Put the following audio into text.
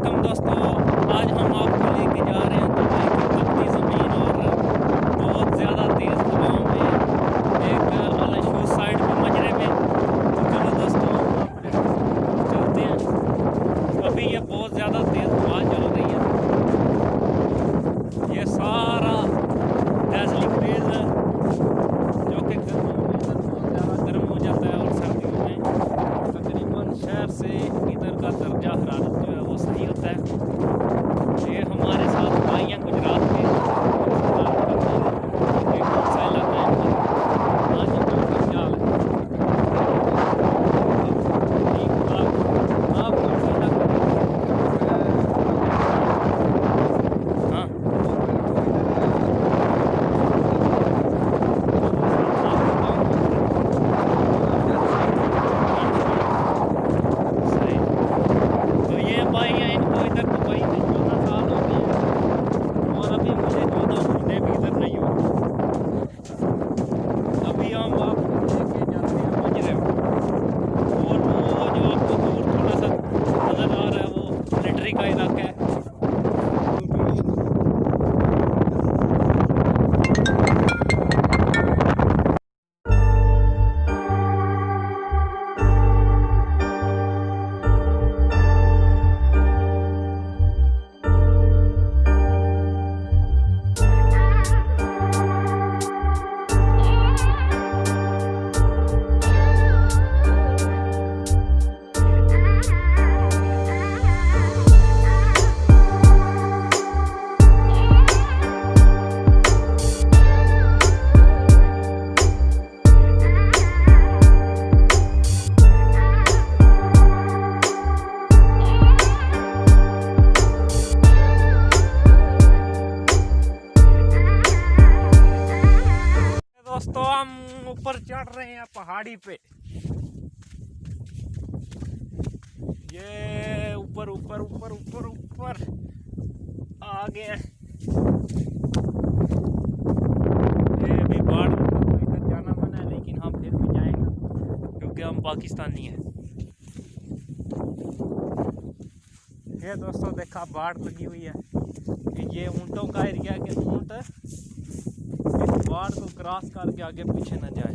वालेकुम दोस्तों, आज हम आपको लेके जा रहे हैं दुबई की तपती ज़मीन और बहुत ज़्यादा तेज़ हवाओं में एक अलशूज साइड पे मजरे में। तो चलो दोस्तों चलते हैं। अभी ये बहुत ज़्यादा तेज़ हवा चल रही है। ये सारा दार्जिलिंग फेज है जो कि गर्मियों में इधर बहुत ज़्यादा गर्म हो जाता है और सर्दियों में तकरीबन शहर से इधर का दर्जा हरारत जो है वो सही होता है। ये हमारे साथ भाई हैं गुजरात के, ये कौन सा इलाका है? हाँ जी, बिल्कुल ख्याल है। ठीक, आप कौन सा इलाका? हाँ, सही। तो ये भाई हैं, इनको इधर दुबई में 14 साल हो गए हैं और अभी मुझे 14 महीने भी इधर नहीं हुए। अभी हम आपको लेके जाते हैं मजरे में और वो जो आपको दूर थोड़ा सा नज़र आ रहा है वो मिलिट्री का इलाका है। दोस्तों हम ऊपर चढ़ रहे हैं पहाड़ी पे। ये ऊपर ऊपर ऊपर ऊपर ऊपर आ गए। ये भी बाढ़ इधर जाना मना है लेकिन हम फिर भी जाएंगे क्योंकि हम पाकिस्तानी हैं। ये दोस्तों देखा बाढ़ लगी हुई है। ये ऊँटों का एरिया के ऊँट बाढ़ को क्रॉस करके आगे पीछे न जाए।